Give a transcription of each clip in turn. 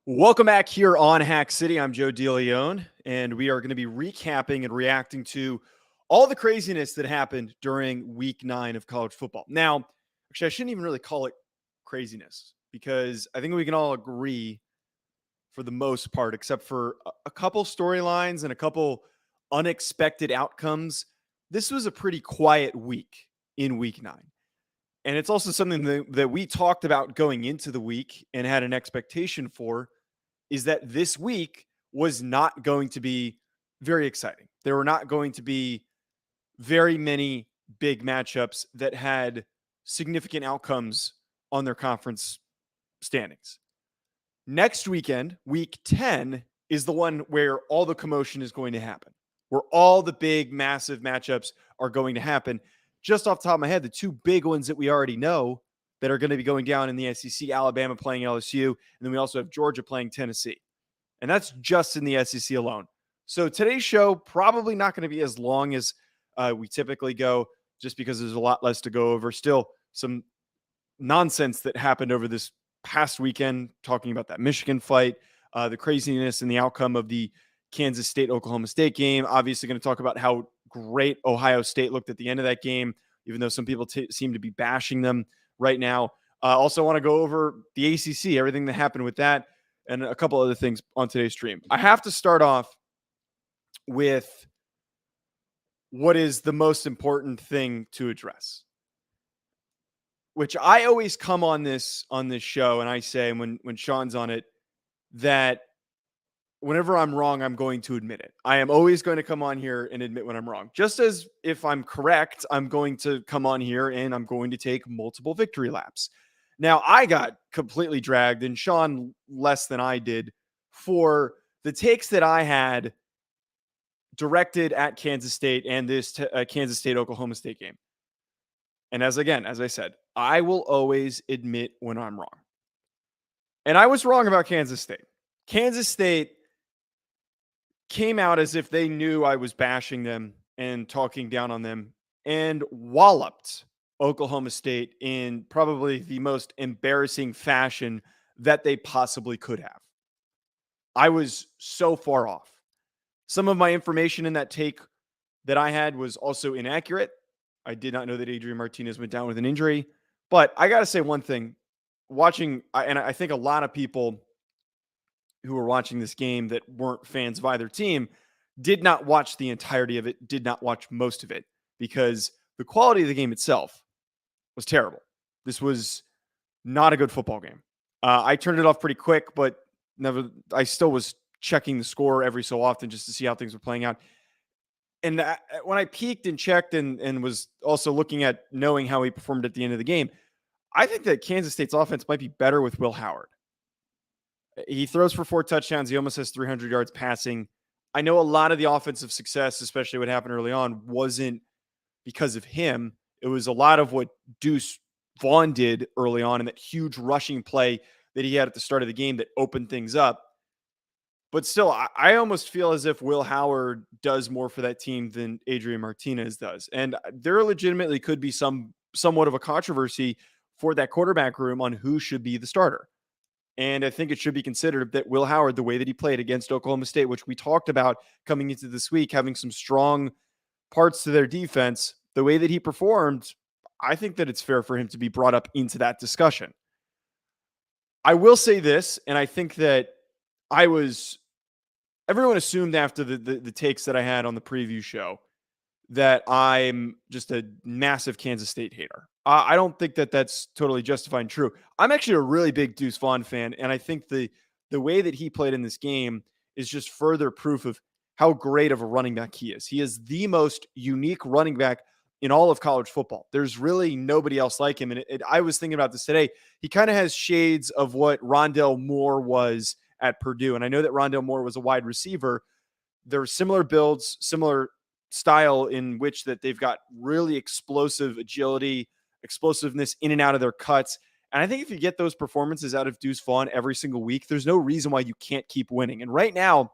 Welcome back here on Hack City. I'm Joe DeLeone, and we are going to be recapping and reacting to all the craziness that happened during week 9 of college football. Now, actually, I shouldn't even really call it craziness because I think we can all agree for the most part, except for a couple storylines and a couple unexpected outcomes, this was a pretty quiet week in week 9. And it's also something that we talked about going into the week and had an expectation for is that this week was not going to be very exciting. There were not going to be very many big matchups that had significant outcomes on their conference standings. Next weekend, week 10, is the one where all the commotion is going to happen, where all the big, massive matchups are going to happen. Just off the top of my head, the two big ones that we already know that are going to be going down in the SEC, Alabama playing LSU, and then we also have Georgia playing Tennessee. And that's just in the SEC alone. So today's show probably not going to be as long as we typically go, just because there's a lot less to go over. Still some nonsense that happened over this past weekend, talking about that Michigan fight, the craziness and the outcome of the Kansas State, Oklahoma State game. Obviously going to talk about how great Ohio State looked at the end of that game, even though some people seem to be bashing them right now. Also want to go over the ACC, everything that happened with that, and a couple other things on today's stream. I have to start off with what is the most important thing to address, which I always come on this show and I say when Sean's on it that whenever I'm wrong, I'm going to admit it. I am always going to come on here and admit when I'm wrong. Just as if I'm correct, I'm going to come on here and I'm going to take multiple victory laps. Now, I got completely dragged, and Sean less than I did, for the takes that I had directed at Kansas State and this Kansas State-Oklahoma State game. And as I said, I will always admit when I'm wrong. And I was wrong about Kansas State. Kansas State came out as if they knew I was bashing them and talking down on them and walloped Oklahoma State in probably the most embarrassing fashion that they possibly could have. I was so far off. Some of my information in that take that I had was also inaccurate. I did not know that Adrian Martinez went down with an injury. But I got to say one thing. Watching, and I think a lot of people who were watching this game that weren't fans of either team did not watch the entirety of it, did not watch most of it, because the quality of the game itself was terrible. This was not a good football game. I turned it off pretty quick, but I still was checking the score every so often just to see how things were playing out. And when I peeked and checked and was also looking at knowing how he performed at the end of the game, I think that Kansas State's offense might be better with Will Howard. He throws for 4 touchdowns. He almost has 300 yards passing. I know a lot of the offensive success, especially what happened early on, wasn't because of him. It was a lot of what Deuce Vaughn did early on and that huge rushing play that he had at the start of the game that opened things up. But still, I almost feel as if Will Howard does more for that team than Adrian Martinez does. And there legitimately could be somewhat of a controversy for that quarterback room on who should be the starter. And I think it should be considered that Will Howard, the way that he played against Oklahoma State, which we talked about coming into this week, having some strong parts to their defense, the way that he performed, I think that it's fair for him to be brought up into that discussion. I will say this, and I think that everyone assumed after the takes that I had on the preview show that I'm just a massive Kansas State hater. I don't think that that's totally justified and true. I'm actually a really big Deuce Vaughn fan, and I think the way that he played in this game is just further proof of how great of a running back he is. He is the most unique running back in all of college football. There's really nobody else like him, and I was thinking about this today. He kind of has shades of what Rondale Moore was at Purdue, and I know that Rondale Moore was a wide receiver. They're similar builds, similar style in which that they've got really explosive agility, explosiveness in and out of their cuts. And I think if you get those performances out of Deuce Vaughn every single week, there's no reason why you can't keep winning. And right now,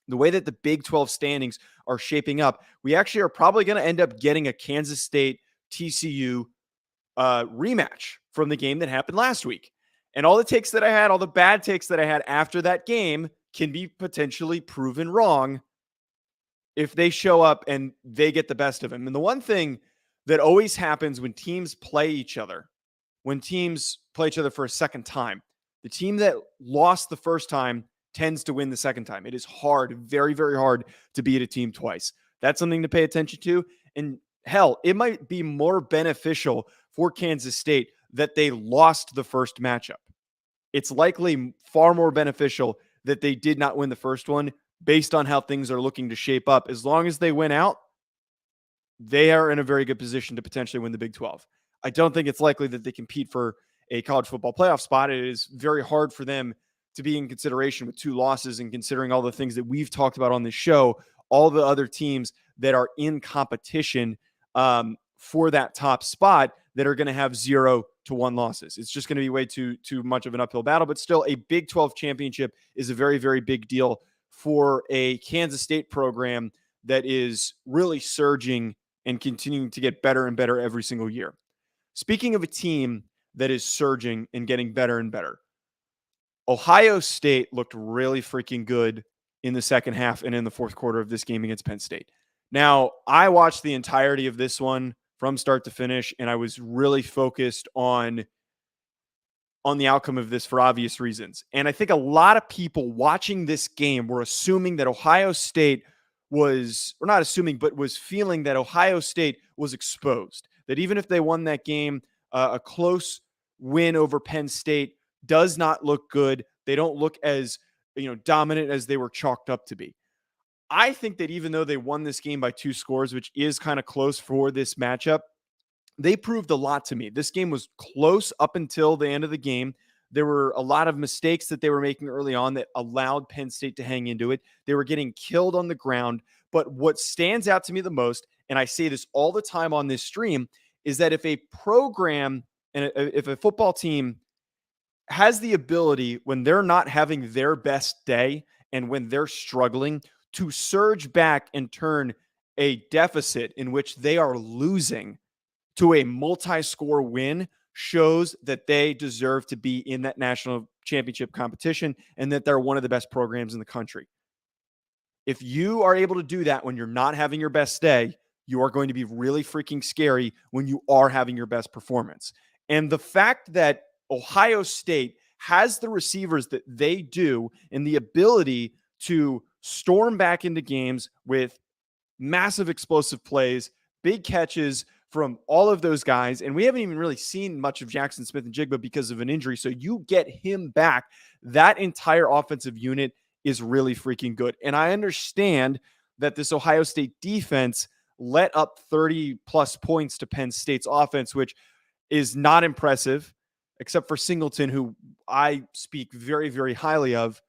the way that the Big 12 standings are shaping up, we actually are probably going to end up getting a Kansas State TCU rematch from the game that happened last week. And all the takes that I had, all the bad takes that I had after that game can be potentially proven wrong if they show up and they get the best of him. And the one thing that always happens when teams play each other, when teams play each other for a second time, the team that lost the first time tends to win the second time. It is hard, very, very hard to beat a team twice. That's something to pay attention to. And hell, it might be more beneficial for Kansas State that they lost the first matchup. It's likely far more beneficial that they did not win the first one based on how things are looking to shape up. As long as they win out, they are in a very good position to potentially win the Big 12. I don't think it's likely that they compete for a college football playoff spot. It is very hard for them to be in consideration with 2 losses, and considering all the things that we've talked about on this show, all the other teams that are in competition for that top spot that are going to have 0 to 1 losses. It's just going to be way too much of an uphill battle, but still a Big 12 championship is a very, very big deal for a Kansas State program that is really surging and continuing to get better and better every single year. Speaking of a team that is surging and getting better and better, Ohio State looked really freaking good in the second half and in the fourth quarter of this game against Penn State. Now, I watched the entirety of this one from start to finish, and I was really focused on the outcome of this for obvious reasons. And I think a lot of people watching this game were assuming that Ohio State was, or not assuming, but was feeling that Ohio State was exposed. That even if they won that game, a close win over Penn State does not look good. They don't look as, dominant as they were chalked up to be. I think that even though they won this game by 2 scores, which is kind of close for this matchup, they proved a lot to me. This game was close up until the end of the game. There were a lot of mistakes that they were making early on that allowed Penn State to hang into it. They were getting killed on the ground. But what stands out to me the most, and I say this all the time on this stream, is that if a program and if a football team has the ability, when they're not having their best day and when they're struggling, to surge back and turn a deficit in which they are losing to a multi-score win, shows that they deserve to be in that national championship competition and that they're one of the best programs in the country. If you are able to do that when you're not having your best day, you are going to be really freaking scary when you are having your best performance. And the fact that Ohio State has the receivers that they do and the ability to storm back into games with massive explosive plays, big catches from all of those guys. And we haven't even really seen much of Jackson Smith-Njigba because of an injury. So you get him back. That entire offensive unit is really freaking good. And I understand that this Ohio State defense let up 30 plus points to Penn State's offense, which is not impressive, except for Singleton, who I speak very, very highly of.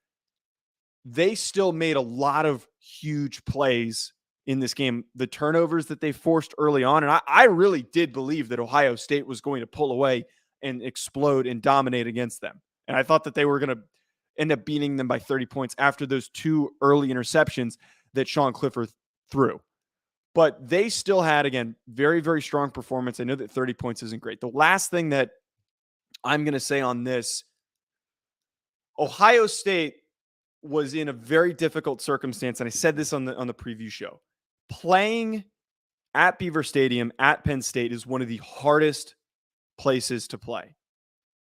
They still made a lot of huge plays in this game. The turnovers that they forced early on, and I really did believe that Ohio State was going to pull away and explode and dominate against them. And I thought that they were going to end up beating them by 30 points after those 2 early interceptions that Sean Clifford threw. But they still had, again, very, very strong performance. I know that 30 points isn't great. The last thing that I'm going to say on this, Ohio State was in a very difficult circumstance, and I said this on the preview show. Playing at Beaver Stadium at Penn State is one of the hardest places to play.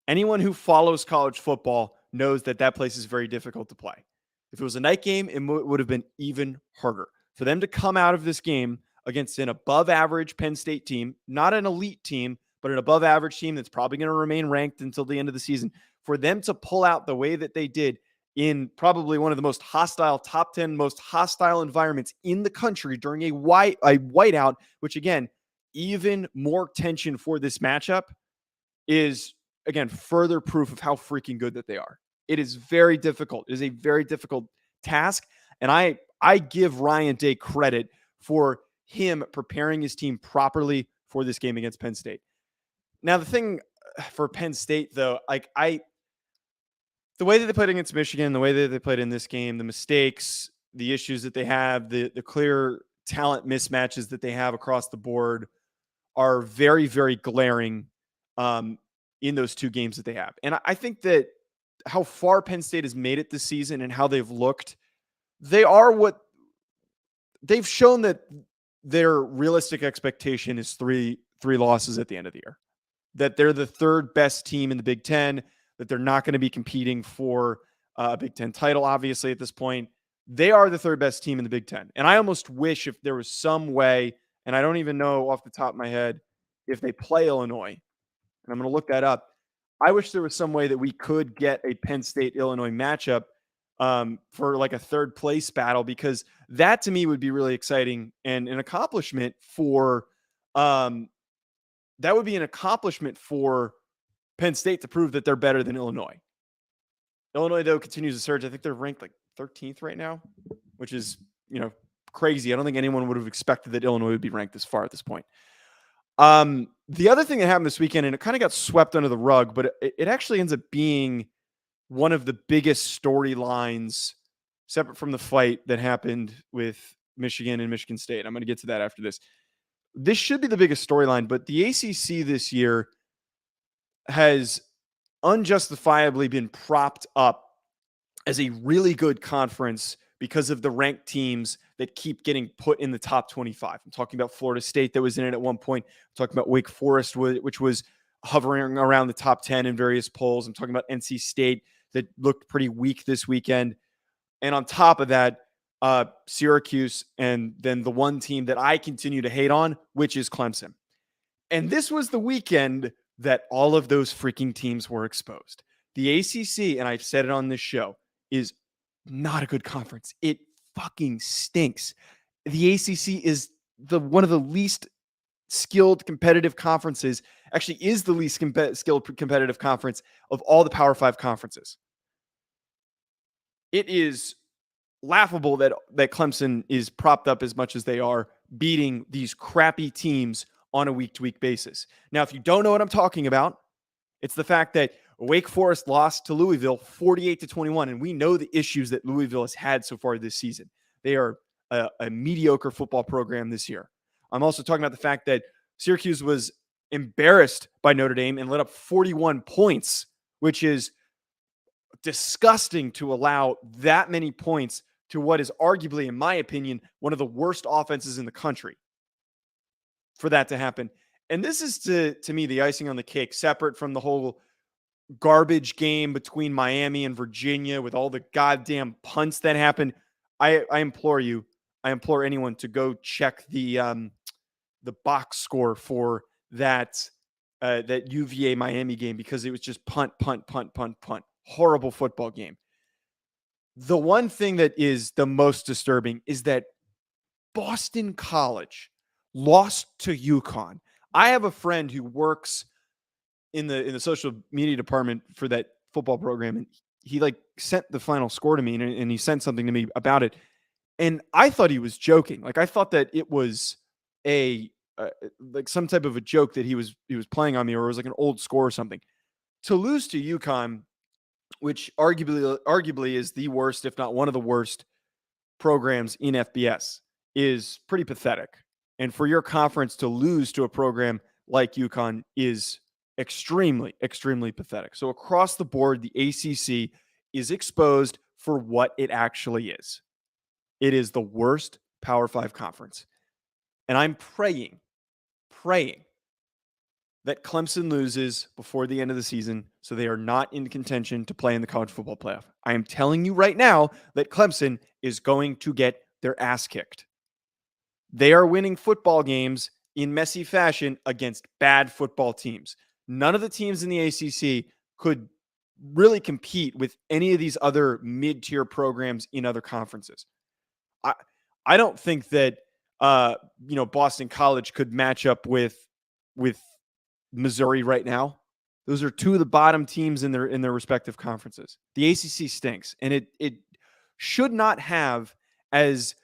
Anyone who follows college football knows that that place is very difficult to play. If it was a night game, it would have been even harder. For them to come out of this game against an above-average Penn State team, not an elite team, but an above-average team that's probably going to remain ranked until the end of the season, for them to pull out the way that they did in probably one of the most hostile, top 10 most hostile environments in the country during a whiteout, which, again, even more tension for this matchup, is, again, further proof of how freaking good that they are. It is very difficult. It is a very difficult task, and I give Ryan Day credit for him preparing his team properly for this game against Penn State. Now, the thing for Penn State, though, the way that they played against Michigan, the way that they played in this game, the mistakes, the issues that they have, the clear talent mismatches that they have across the board are very, very glaring. in those two games that they have. And I think that how far Penn State has made it this season and how they've looked, they are what they've shown that their realistic expectation is three losses at the end of the year. That they're the third best team in the Big Ten, that they're not going to be competing for a Big Ten title, obviously, at this point. They are the third best team in the Big Ten. And I almost wish if there was some way, and I don't even know off the top of my head if they play Illinois, and I'm going to look that up. I wish there was some way that we could get a Penn State-Illinois matchup for like a third place battle, because that to me would be really exciting and an accomplishment for that would be an accomplishment for Penn State to prove that they're better than Illinois. Illinois, though, continues to surge. I think they're ranked like 13th right now, which is, crazy. I don't think anyone would have expected that Illinois would be ranked this far at this point. The other thing that happened this weekend, and it kind of got swept under the rug, but it actually ends up being one of the biggest storylines separate from the fight that happened with Michigan and Michigan State. I'm going to get to that after this. This should be the biggest storyline, but the ACC this year has unjustifiably been propped up as a really good conference because of the ranked teams that keep getting put in the top 25. I'm talking about Florida State that was in it at one point. I'm talking about Wake Forest, which was hovering around the top 10 in various polls. I'm talking about NC State that looked pretty weak this weekend. And on top of that, Syracuse, and then the one team that I continue to hate on, which is Clemson. And this was the weekend that all of those freaking teams were exposed. The ACC, and I've said it on this show, is not a good conference. It fucking stinks. The ACC is one of the least skilled competitive conferences, actually is the least skilled competitive conference of all the Power 5 conferences. It is laughable that Clemson is propped up as much as they are, beating these crappy teams on a week-to-week basis. Now, if you don't know what I'm talking about, it's the fact that Wake Forest lost to Louisville 48-21, and we know the issues that Louisville has had so far this season. They are a mediocre football program this year. I'm also talking about the fact that Syracuse was embarrassed by Notre Dame and let up 41 points, which is disgusting to allow that many points to what is arguably, in my opinion, one of the worst offenses in the country for that to happen. And this is, to me, the icing on the cake, separate from the whole garbage game between Miami and Virginia with all the goddamn punts that happened. I implore anyone to go check the box score for that UVA Miami game, because it was just punt. Horrible football game. The one thing that is the most disturbing is that Boston College lost to UConn. I have a friend who works in the social media department for that football program, and he sent the final score to me, and he sent something to me about it. And I thought he was joking. I thought that it was some type of a joke that he was playing on me, or it was like an old score or something. To lose to UConn, which arguably is the worst, if not one of the worst programs in FBS, is pretty pathetic. And for your conference to lose to a program like UConn is extremely, extremely pathetic. So across the board, the ACC is exposed for what it actually is. It is the worst Power 5 conference. And I'm praying that Clemson loses before the end of the season so they are not in contention to play in the college football playoff. I am telling you right now that Clemson is going to get their ass kicked. They are winning football games in messy fashion against bad football teams. None of the teams in the ACC could really compete with any of these other mid-tier programs in other conferences. I don't think that Boston College could match up with Missouri right now. Those are two of the bottom teams in their respective conferences. The ACC stinks, and it should not have as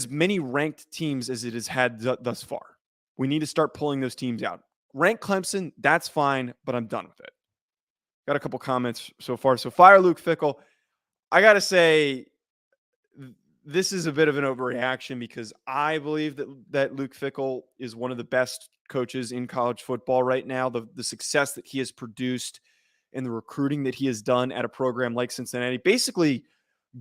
many ranked teams as it has had thus far. We need to start pulling those teams out. Rank Clemson, that's fine, but I'm done with it. Got a couple comments so far. So fire Luke Fickle. I got to say, this is a bit of an overreaction because I believe that Luke Fickell is one of the best coaches in college football right now. The success that he has produced and the recruiting that he has done at a program like Cincinnati basically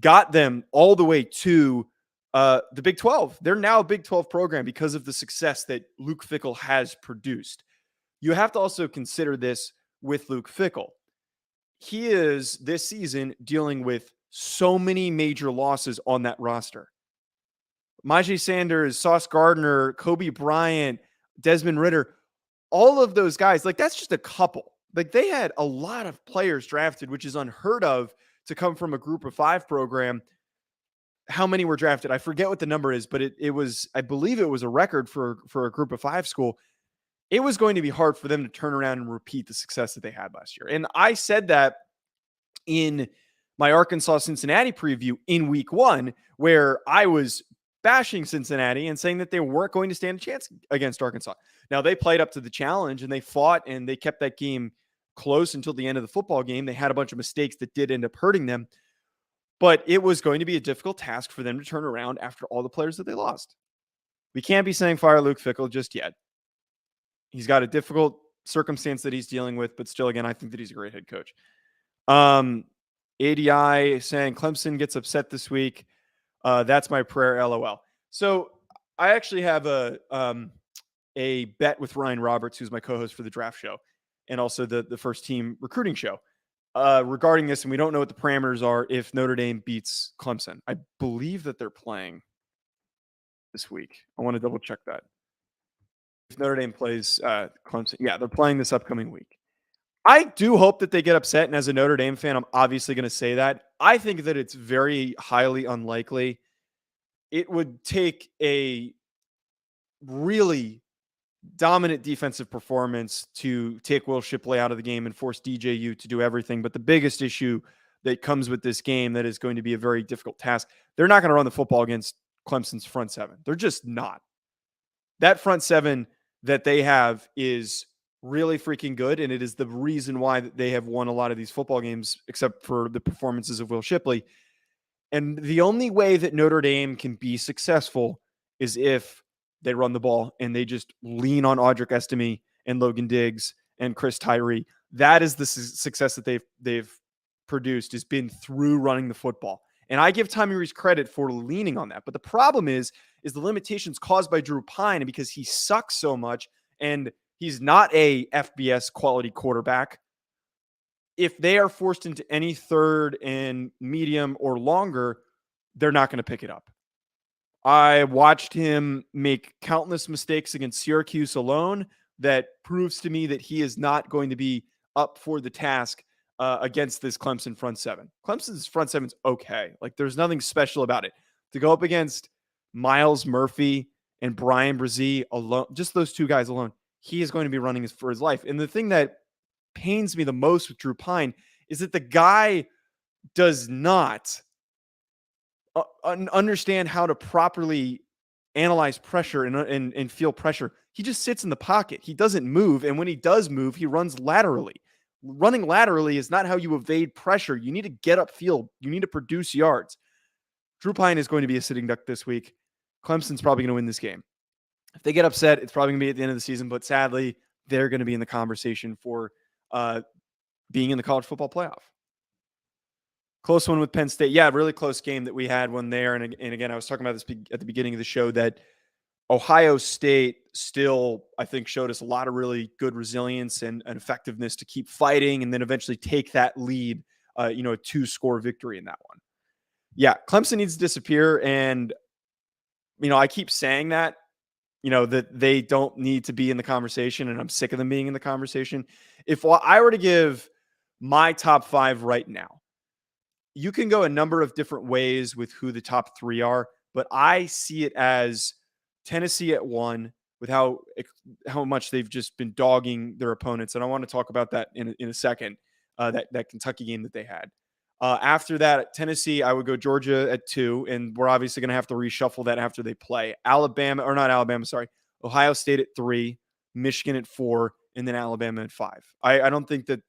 got them all the way to the Big 12. They're now a Big 12 program because of the success that Luke Fickell has produced. You have to also consider this with Luke Fickell. He is this season dealing with so many major losses on that roster. Myjai Sanders, Sauce Gardner, Kobe Bryant, Desmond Ritter, all of those guys, like that's just a couple. Like they had a lot of players drafted, which is unheard of to come from a group of 5 program. How many were drafted? I forget what the number is, but it was, I believe it was a record for a group of 5 school. It was going to be hard for them to turn around and repeat the success that they had last year. And I said that in my Arkansas Cincinnati preview in week 1, where I was bashing Cincinnati and saying that they weren't going to stand a chance against Arkansas. Now they played up to the challenge and they fought and they kept that game close until the end of the football game. They had a bunch of mistakes that did end up hurting them, but it was going to be a difficult task for them to turn around after all the players that they lost. We can't be saying fire Luke Fickell just yet. He's got a difficult circumstance that he's dealing with, but still, again, I think that he's a great head coach. ADI saying Clemson gets upset this week. That's my prayer, LOL. So I actually have a bet with Ryan Roberts, who's my co-host for the draft show and also the first team recruiting show regarding this. And we don't know what the parameters are if Notre Dame beats Clemson. I believe that they're playing this week. I want to double check that. If Notre Dame plays Clemson, yeah, they're playing this upcoming week. I do hope that they get upset. And as a Notre Dame fan, I'm obviously going to say that. I think that it's very highly unlikely. It would take a really dominant defensive performance to take Will Shipley out of the game and force DJU to do everything. But the biggest issue that comes with this game that is going to be a very difficult task, they're not going to run the football against Clemson's front 7. They're just not. That front 7 that they have is really freaking good, and it is the reason why they have won a lot of these football games, except for the performances of Will Shipley. And the only way that Notre Dame can be successful is if they run the ball and they just lean on Audric Estime and Logan Diggs and Chris Tyree. That is the success that they've produced, has been through running the football. And I give Tommy Rees credit for leaning on that. But the problem is the limitations caused by Drew Pine, and because he sucks so much and he's not a FBS quality quarterback. If they are forced into any third and medium or longer, they're not going to pick it up. I watched him make countless mistakes against Syracuse alone. That proves to me that he is not going to be up for the task against this Clemson front 7. Clemson's front 7's okay. Like there's nothing special about it. To go up against Miles Murphy and Brian Brzee alone, just those 2 guys alone, he is going to be running for his life. And the thing that pains me the most with Drew Pine is that the guy does not understand how to properly analyze pressure and feel pressure. He just sits in the pocket. He doesn't move. And when he does move, he runs laterally. Running laterally is not how you evade pressure. You need to get upfield. You need to produce yards. Drew Pine is going to be a sitting duck this week. Clemson's probably going to win this game. If they get upset, it's probably going to be at the end of the season, but sadly, they're going to be in the conversation for being in the college football playoff. Close one with Penn State. Yeah, really close game that we had one there. And again, I was talking about this at the beginning of the show that Ohio State still, I think, showed us a lot of really good resilience and effectiveness to keep fighting and then eventually take that lead, a 2-score victory in that one. Yeah, Clemson needs to disappear. And, I keep saying that, that they don't need to be in the conversation, and I'm sick of them being in the conversation. If I were to give my top 5 right now, you can go a number of different ways with who the top 3 are, but I see it as Tennessee at 1 with how much they've just been dogging their opponents. And I want to talk about that in a second, that Kentucky game that they had. After that, Tennessee, I would go Georgia at 2, and we're obviously going to have to reshuffle that after they play. Ohio State at 3, Michigan at 4, and then Alabama at 5. I don't think that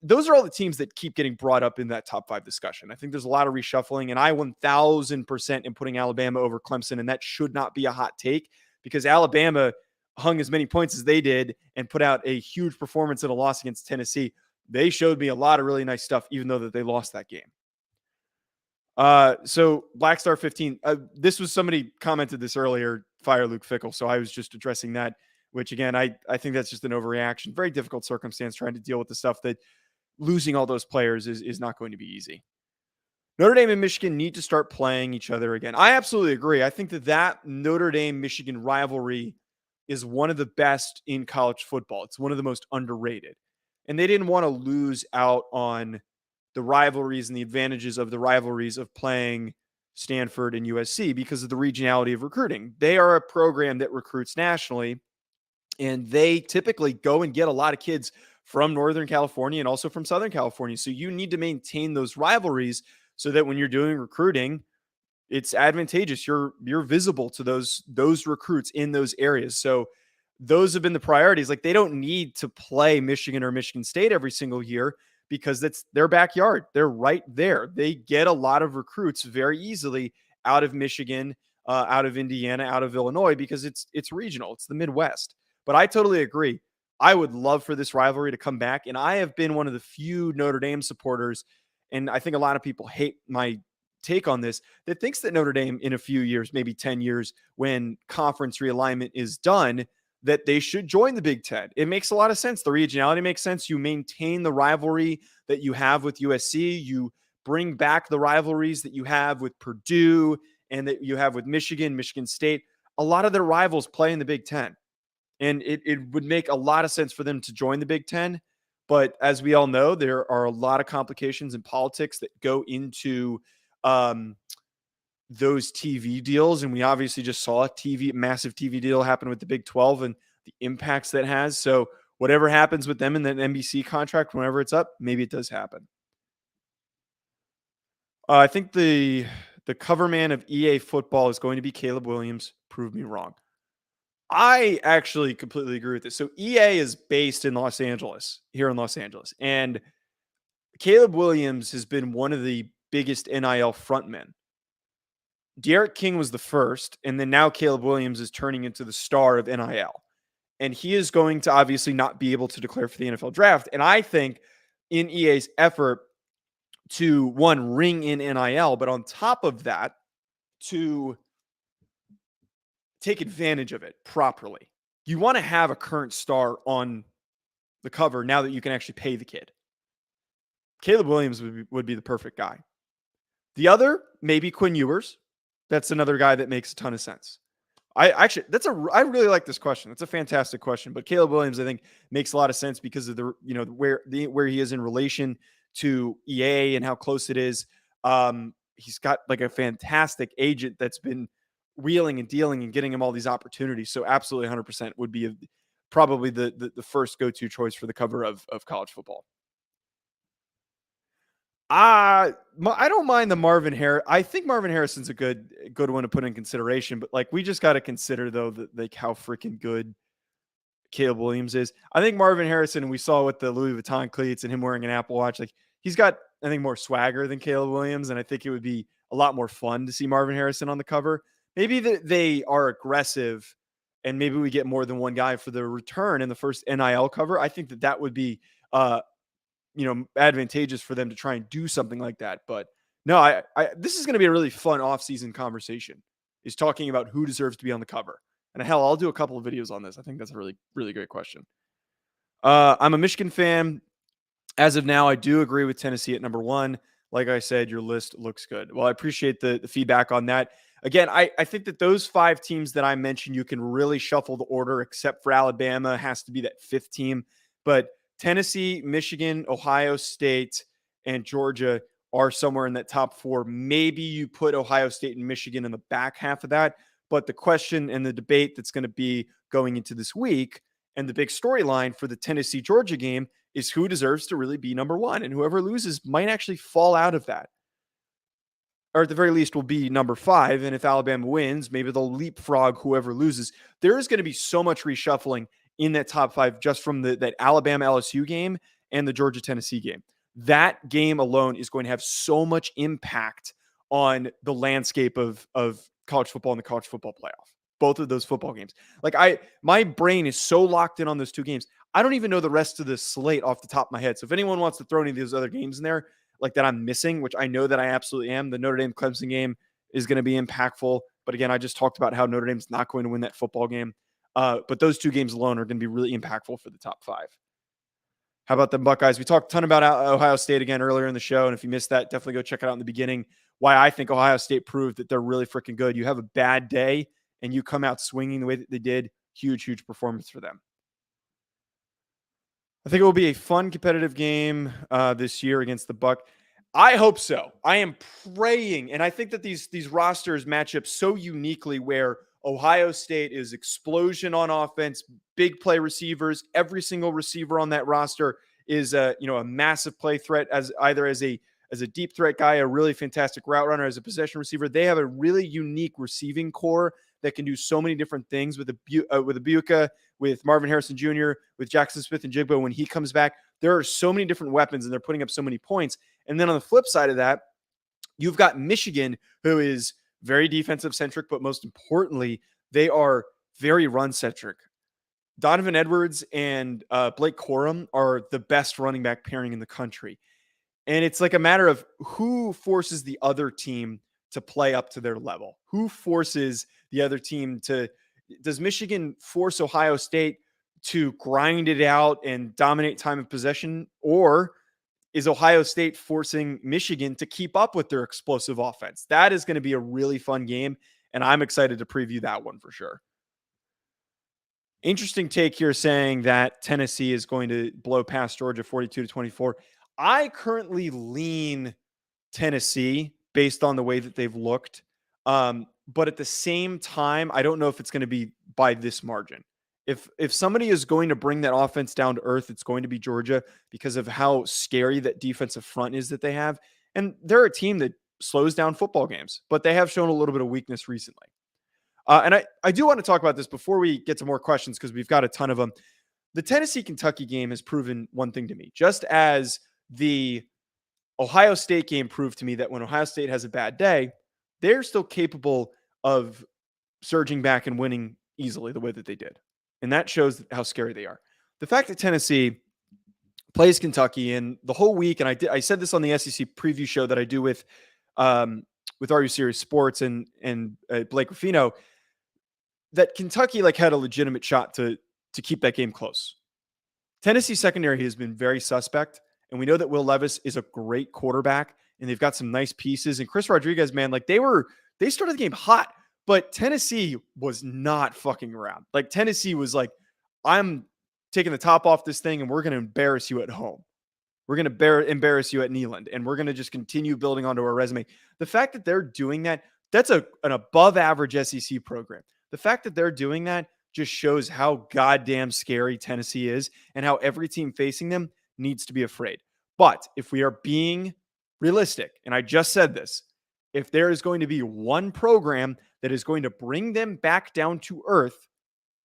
Those are all the teams that keep getting brought up in that top five discussion. I think there's a lot of reshuffling, and I 1000% am putting Alabama over Clemson, and that should not be a hot take because Alabama hung as many points as they did and put out a huge performance in a loss against Tennessee. They showed me a lot of really nice stuff, even though that they lost that game. So Black Star 15, this was somebody commented this earlier, fire Luke Fickell. So I was just addressing that, which again, I think that's just an overreaction. Very difficult circumstance trying to deal with the stuff that losing all those players is not going to be easy. Notre Dame and Michigan need to start playing each other again. I absolutely agree. I think that Notre Dame-Michigan rivalry is one of the best in college football. It's one of the most underrated. And they didn't want to lose out on the rivalries and the advantages of the rivalries of playing Stanford and USC because of the regionality of recruiting. They are a program that recruits nationally, and they typically go and get a lot of kids from Northern California and also from Southern California. So you need to maintain those rivalries so that when you're doing recruiting, it's advantageous. You're visible to those recruits in those areas. So those have been the priorities. Like they don't need to play Michigan or Michigan State every single year because that's their backyard. They're right there. They get a lot of recruits very easily out of Michigan, out of Indiana, out of Illinois because it's regional. It's the Midwest. But I totally agree. I would love for this rivalry to come back. And I have been one of the few Notre Dame supporters, and I think a lot of people hate my take on this, that thinks that Notre Dame in a few years, maybe 10 years, when conference realignment is done, that they should join the Big Ten. It makes a lot of sense. The regionality makes sense. You maintain the rivalry that you have with USC. You bring back the rivalries that you have with Purdue and that you have with Michigan, Michigan State. A lot of their rivals play in the Big Ten. And it would make a lot of sense for them to join the Big Ten. But as we all know, there are a lot of complications in politics that go into those TV deals. And we obviously just saw a massive TV deal happen with the Big 12 and the impacts that has. So whatever happens with them in that NBC contract, whenever it's up, maybe it does happen. I think the cover man of EA football is going to be Caleb Williams. Prove me wrong. I actually completely agree with this. So EA is based in Los Angeles, here in Los Angeles. And Caleb Williams has been one of the biggest NIL frontmen. De'Aaron King was the first, and then now Caleb Williams is turning into the star of NIL. And he is going to obviously not be able to declare for the NFL draft. And I think in EA's effort to, one, ring in NIL, but on top of that, to take advantage of it properly. You want to have a current star on the cover now that you can actually pay the kid. Caleb Williams would be the perfect guy. The other, maybe Quinn Ewers. That's another guy that makes a ton of sense. I really like this question. It's a fantastic question, but Caleb Williams, I think, makes a lot of sense because of where he is in relation to EA and how close it is. He's got like a fantastic agent that's been wheeling and dealing and getting him all these opportunities. So absolutely 100% would be probably the first go-to choice for the cover of college football. I don't mind the Marvin Harris. I think Marvin Harrison's a good one to put in consideration, but like we just got to consider though that like how freaking good Caleb Williams is. I think Marvin Harrison, and we saw with the Louis Vuitton cleats and him wearing an Apple Watch, like he's got, I think, more swagger than Caleb Williams, and I think it would be a lot more fun to see Marvin Harrison on the cover. Maybe they are aggressive, and maybe we get more than one guy for the return in the first NIL cover. I think that would be advantageous for them to try and do something like that. But no, this is going to be a really fun off-season conversation, is talking about who deserves to be on the cover. And hell, I'll do a couple of videos on this. I think that's a really, really great question. I'm a Michigan fan. As of now, I do agree with Tennessee at number 1. Like I said, your list looks good. Well, I appreciate the feedback on that. Again, I think that those 5 teams that I mentioned, you can really shuffle the order, except for Alabama has to be that 5th team. But Tennessee, Michigan, Ohio State, and Georgia are somewhere in that top 4. Maybe you put Ohio State and Michigan in the back half of that. But the question and the debate that's going to be going into this week, and the big storyline for the Tennessee-Georgia game, is who deserves to really be number 1. And whoever loses might actually fall out of that. Or at the very least will be number 5. And if Alabama wins, maybe they'll leapfrog whoever loses. There is going to be so much reshuffling in that top 5 just from that Alabama LSU game and the Georgia-Tennessee game. That game alone is going to have so much impact on the landscape of college football and the college football playoff. Both of those football games. Like my brain is so locked in on those two games. I don't even know the rest of the slate off the top of my head. So if anyone wants to throw any of those other games in there, like that I'm missing, which I know that I absolutely am, the Notre Dame Clemson game is going to be impactful. But again, I just talked about how Notre Dame's not going to win that football game. But those two games alone are going to be really impactful for the top five. How about the Buckeyes? We talked a ton about Ohio State again earlier in the show. And if you missed that, definitely go check it out in the beginning. Why I think Ohio State proved that they're really freaking good. You have a bad day and you come out swinging the way that they did. Huge, huge performance for them. I think it will be a fun, competitive game this year against the Buck. I hope so. I am praying, and I think that these rosters match up so uniquely where Ohio State is explosion on offense, big play receivers. Every single receiver on that roster is a massive play threat as either as a deep threat guy, a really fantastic route runner, as a possession receiver. They have a really unique receiving core that can do so many different things with Ibuka, with Marvin Harrison Jr., with Jackson Smith and Jigbo. When he comes back, there are so many different weapons and they're putting up so many points. And then on the flip side of that, you've got Michigan, who is very defensive centric, but most importantly, they are very run centric. Donovan Edwards and Blake Corum are the best running back pairing in the country. And it's like a matter of who forces the other team to play up to their level. Who forces the other team to, does Michigan force Ohio State to grind it out and dominate time of possession? Or is Ohio State forcing Michigan to keep up with their explosive offense? That is going to be a really fun game. And I'm excited to preview that one for sure. Interesting take here saying that Tennessee is going to blow past Georgia 42-24. I currently lean Tennessee based on the way that they've looked. But at the same time, I don't know if it's going to be by this margin. If somebody is going to bring that offense down to earth, it's going to be Georgia because of how scary that defensive front is that they have. And they're a team that slows down football games, but they have shown a little bit of weakness recently. And I do want to talk about this before we get to more questions because we've got a ton of them. The Tennessee-Kentucky game has proven one thing to me, just as the Ohio State game proved to me that when Ohio State has a bad day, they're still capable of surging back and winning easily the way that they did. And that shows how scary they are. The fact that Tennessee plays Kentucky and the whole week, and I said this on the SEC preview show that I do with RU Series Sports and Blake Ruffino, that Kentucky had a legitimate shot to keep that game close. Tennessee secondary has been very suspect, and we know that Will Levis is a great quarterback, and they've got some nice pieces. And Chris Rodriguez, man, they started the game hot, but Tennessee was not fucking around. Tennessee was like, I'm taking the top off this thing, and we're going to embarrass you at home. We're going to embarrass you at Neyland, and we're going to just continue building onto our resume. The fact that they're doing that, that's an above average SEC program. The fact that they're doing that just shows how goddamn scary Tennessee is and how every team facing them needs to be afraid. But if we are being realistic, and I just said this, if there is going to be one program that is going to bring them back down to earth,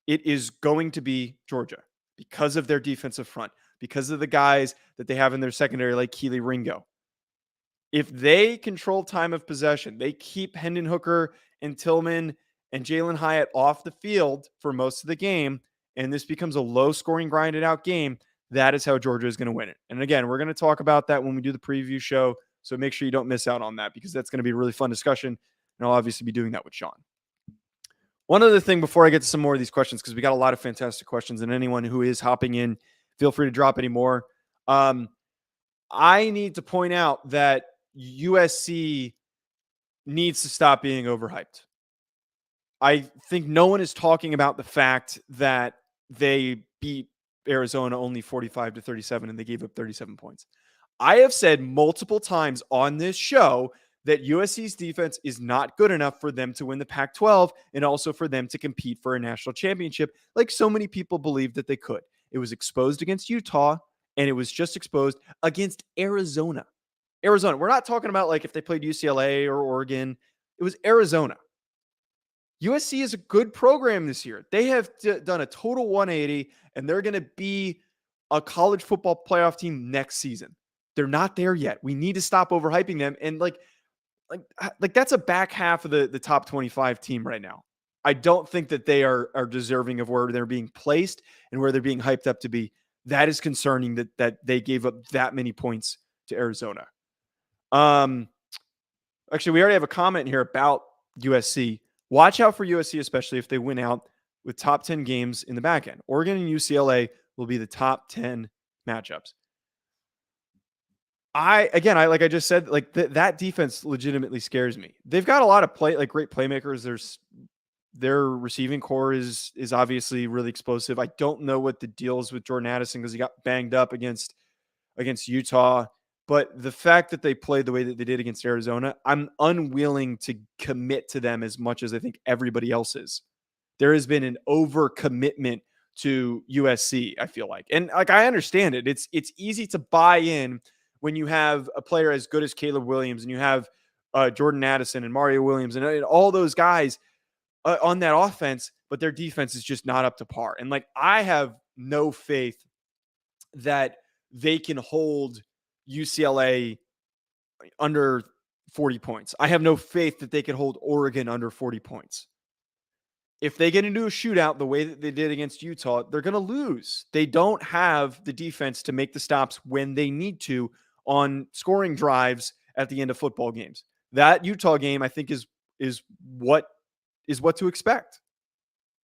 it is going to be Georgia because of their defensive front, because of the guys that they have in their secondary like Keely Ringo. If they control time of possession, they keep Hendon Hooker and Tillman and Jalen Hyatt off the field for most of the game, and this becomes a low-scoring, grinded-out game, that is how Georgia is going to win it. And again, we're going to talk about that when we do the preview show, so make sure you don't miss out on that because that's going to be a really fun discussion, and I'll obviously be doing that with Sean. One other thing before I get to some more of these questions, because we got a lot of fantastic questions, and anyone who is hopping in, feel free to drop any more. I need to point out that USC needs to stop being overhyped. I think no one is talking about the fact that they beat Arizona only 45-37 and they gave up 37 points. I have said multiple times on this show that USC's defense is not good enough for them to win the Pac-12 and also for them to compete for a national championship like so many people believed that they could. It was exposed against Utah, and it was just exposed against Arizona. Arizona. We're not talking about if they played UCLA or Oregon. It was Arizona. USC is a good program this year. They have done a total 180, and they're going to be a college football playoff team next season. They're not there yet. We need to stop overhyping them. And like that's a back half of the top 25 team right now. I don't think that they are deserving of where they're being placed and where they're being hyped up to be. That is concerning that they gave up that many points to Arizona. Actually, we already have a comment here about USC. Watch out for USC, especially if they win out with top 10 games in the back end. Oregon and UCLA will be the top 10 matchups. I like I just said, like that defense legitimately scares me. They've got a lot of great playmakers. Their receiving core is obviously really explosive. I don't know what the deal is with Jordan Addison because he got banged up against Utah. But the fact that they played the way that they did against Arizona, I'm unwilling to commit to them as much as I think everybody else is. There has been an overcommitment to USC, I feel like. And like I understand it. It's easy to buy in when you have a player as good as Caleb Williams and you have Jordan Addison and Mario Williams and all those guys on that offense, but their defense is just not up to par. And like I have no faith that they can hold UCLA under 40 points. I have no faith that they can hold Oregon under 40 points. If they get into a shootout the way that they did against Utah, they're going to lose. They don't have the defense to make the stops when they need to on scoring drives at the end of football games. That Utah game, I think, is what to expect.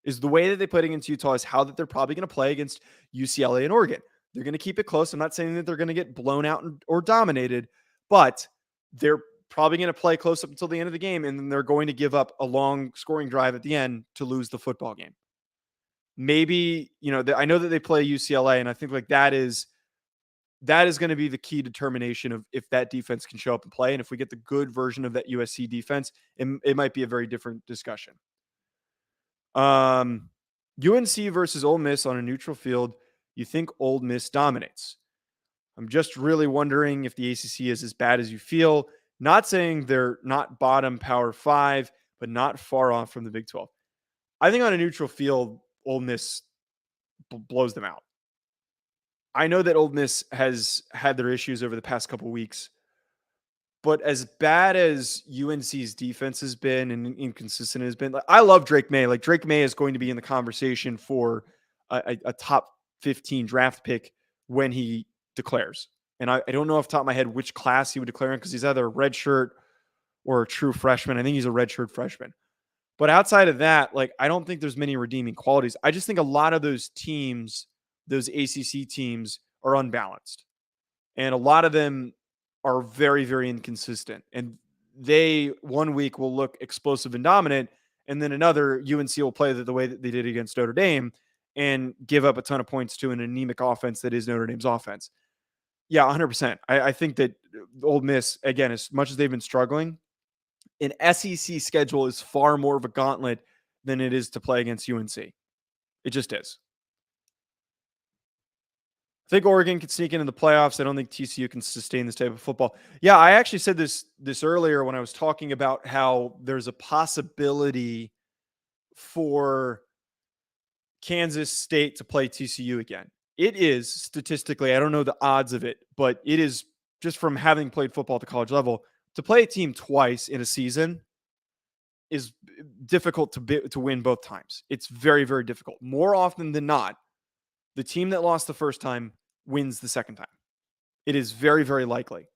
Is the way that they played against Utah is how that they're probably going to play against UCLA and Oregon. They're going to keep it close. I'm not saying that they're going to get blown out or dominated, but they're probably going to play close up until the end of the game, and then they're going to give up a long scoring drive at the end to lose the football game. Maybe, I know that they play UCLA, and I think like that is going to be the key determination of if that defense can show up and play. And if we get the good version of that USC defense, it might be a very different discussion. UNC versus Ole Miss on a neutral field. You think Ole Miss dominates? I'm just really wondering if the ACC is as bad as you feel. Not saying they're not bottom Power 5, but not far off from the Big 12. I think on a neutral field, Ole Miss blows them out. I know that Ole Miss has had their issues over the past couple weeks, but as bad as UNC's defense has been and inconsistent has been, I love Drake May. Like Drake May is going to be in the conversation for a top 15 draft pick when he declares. And I don't know off the top of my head which class he would declare in because he's either a redshirt or a true freshman. I think he's a redshirt freshman. But outside of that, like I don't think there's many redeeming qualities. I just think a lot of those teams, those ACC teams, are unbalanced. And a lot of them are very, very inconsistent. And they one week will look explosive and dominant, and then another UNC will play the way that they did against Notre Dame and give up a ton of points to an anemic offense that is Notre Dame's offense. Yeah, 100%. I think that Ole Miss, again, as much as they've been struggling, an SEC schedule is far more of a gauntlet than it is to play against UNC. It just is. I think Oregon could sneak into the playoffs. I don't think TCU can sustain this type of football. Yeah, I actually said this earlier when I was talking about how there's a possibility for Kansas State to play TCU again. It is statistically, I don't know the odds of it, but it is just from having played football at the college level, to play a team twice in a season is difficult to win both times. It's very, very difficult. More often than not, the team that lost the first time wins the second time. It is very, very likely.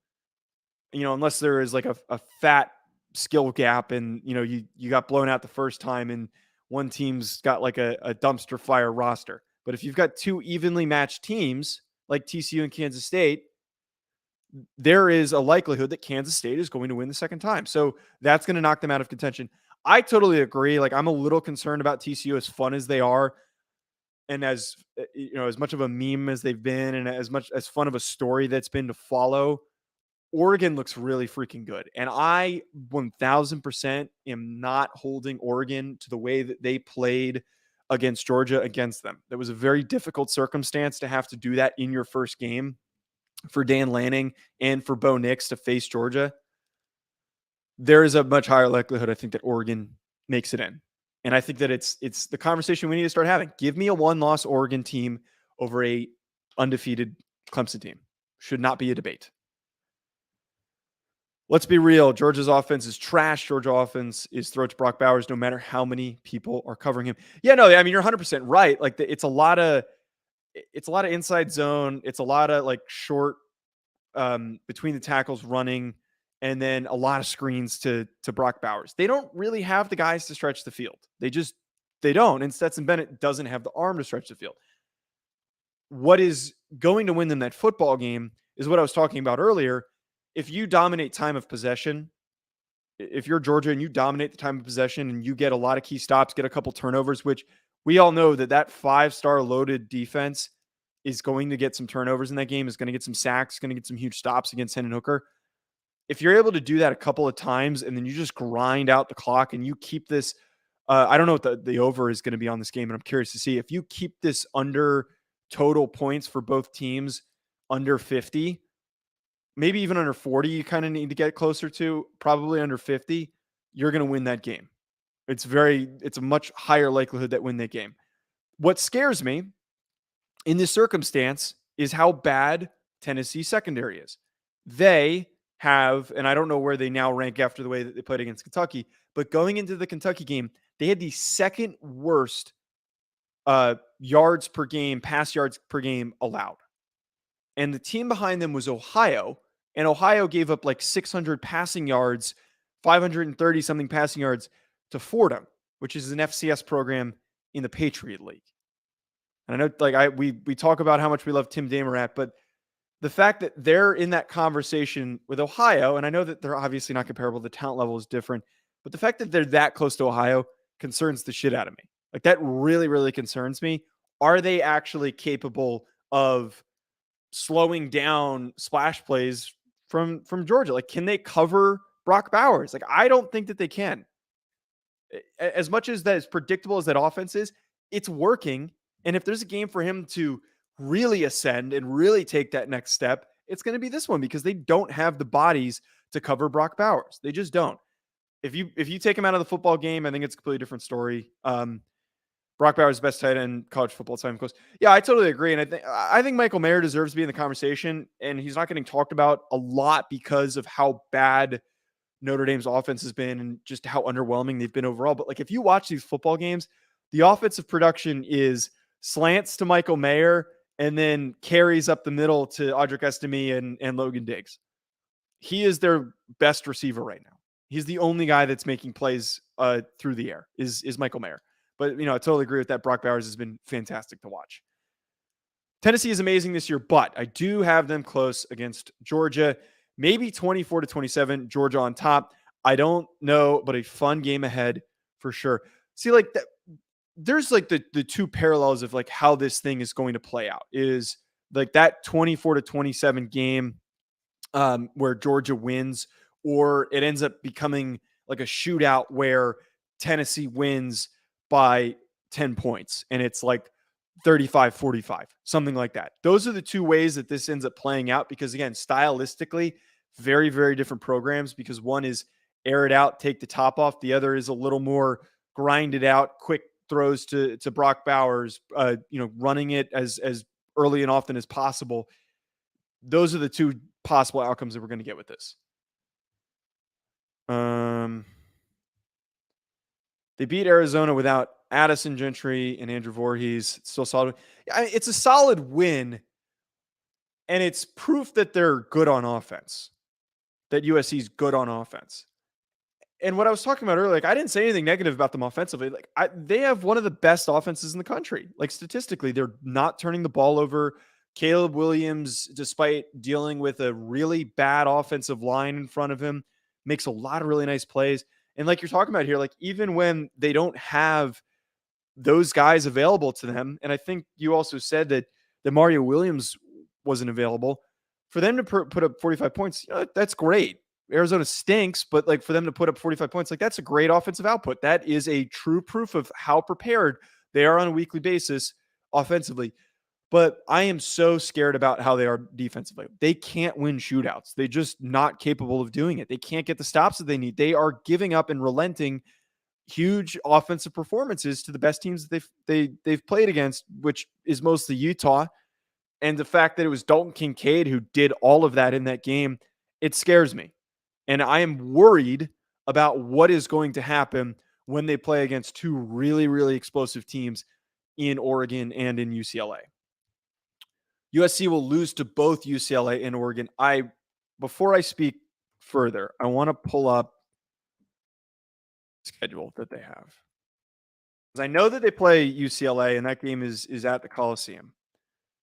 Unless there is like a fat skill gap and, you got blown out the first time and one team's got like a dumpster fire roster. But if you've got two evenly matched teams like TCU and Kansas State, there is a likelihood that Kansas State is going to win the second time. So that's going to knock them out of contention. I totally agree. Like I'm a little concerned about TCU, as fun as they are. And as as much of a meme as they've been and as much as fun of a story that's been to follow, Oregon looks really freaking good. And I 1000% am not holding Oregon to the way that they played against Georgia against them. That was a very difficult circumstance to have to do that in your first game for Dan Lanning and for Bo Nix to face Georgia. There is a much higher likelihood, I think, that Oregon makes it in. And I think that it's the conversation we need to start having. Give me a one-loss Oregon team over a undefeated Clemson team. Should not be a debate. Let's be real. Georgia's offense is trash. Georgia offense is throw to Brock Bowers no matter how many people are covering him. Yeah, no, I mean, you're 100% right. Like it's a lot of inside zone. It's a lot of like short between the tackles running, and then a lot of screens to Brock Bowers. They don't really have the guys to stretch the field. They don't. And Stetson Bennett doesn't have the arm to stretch the field. What is going to win them that football game is what I was talking about earlier. If you dominate time of possession, if you're Georgia and you dominate the time of possession and you get a lot of key stops, get a couple turnovers, which we all know that 5-star loaded defense is going to get some turnovers in that game, is going to get some sacks, going to get some huge stops against Hendon Hooker. If you're able to do that a couple of times and then you just grind out the clock and you keep this, I don't know what the over is going to be on this game, and I'm curious to see if you keep this under total points for both teams under 50, maybe even under 40, you kind of need to get closer to, probably under 50, you're going to win that game. It's a much higher likelihood that win that game. What scares me in this circumstance is how bad Tennessee secondary is. They have, and I don't know where they now rank after the way that they played against Kentucky, but going into the Kentucky game, they had the second worst yards per game, pass yards per game allowed. And the team behind them was Ohio, and Ohio gave up like 600 passing yards, 530 something passing yards to Fordham, which is an FCS program in the Patriot League. And I know, like we talk about how much we love Tim Damarat, but the fact that they're in that conversation with Ohio, and I know that they're obviously not comparable, the talent level is different, but the fact that they're that close to Ohio concerns the shit out of me. Like that really, really concerns me. Are they actually capable of slowing down splash plays from Georgia? Like, can they cover Brock Bowers? Like, I don't think that they can. As much as that is predictable as that offense is, it's working. And if there's a game for him to really ascend and really take that next step, it's going to be this one, because they don't have the bodies to cover Brock Bowers. They just don't. If you take him out of the football game, I think it's a completely different story. Brock Bowers is the best tight end in college football time, of course. Yeah, I totally agree. And I think Michael Mayer deserves to be in the conversation, and he's not getting talked about a lot because of how bad Notre Dame's offense has been and just how underwhelming they've been overall. But like, if you watch these football games, the offensive production is slants to Michael Mayer and then carries up the middle to Audric Estime and Logan Diggs. He is their best receiver right now. He's the only guy that's making plays through the air is Michael Mayer. But, I totally agree with that. Brock Bowers has been fantastic to watch. Tennessee is amazing this year, but I do have them close against Georgia. Maybe 24-27, Georgia on top. I don't know, but a fun game ahead for sure. See, like that, there's like the two parallels of like how this thing is going to play out is like that 24-27 game where Georgia wins, or it ends up becoming like a shootout where Tennessee wins by 10 points and it's like 35-45, something like that. Those are the two ways that this ends up playing out, because again, stylistically, very, very different programs, because one is air it out, take the top off. The other is a little more grind it out, quick throws to Brock Bowers, running it as early and often as possible. Those are the two possible outcomes that we're going to get with this. They beat Arizona without Addison Gentry and Andrew Voorhees. It's still solid. It's a solid win, and it's proof that they're good on offense, that USC is good on offense. And what I was talking about earlier, like I didn't say anything negative about them offensively. Like they have one of the best offenses in the country. Like statistically, they're not turning the ball over. Caleb Williams, despite dealing with a really bad offensive line in front of him, makes a lot of really nice plays. And like you're talking about here, like even when they don't have those guys available to them, and I think you also said that Mario Williams wasn't available, for them to put up 45 points, that's great. Arizona stinks, but like for them to put up 45 points, like that's a great offensive output. That is a true proof of how prepared they are on a weekly basis offensively. But I am so scared about how they are defensively. They can't win shootouts. They're just not capable of doing it. They can't get the stops that they need. They are giving up and relenting huge offensive performances to the best teams that they've played against, which is mostly Utah. And the fact that it was Dalton Kincaid who did all of that in that game, it scares me. And I am worried about what is going to happen when they play against two really, really explosive teams in Oregon and in UCLA. USC will lose to both UCLA and Oregon. Before I speak further, I want to pull up the schedule that they have. Because I know that they play UCLA and that game is at the Coliseum.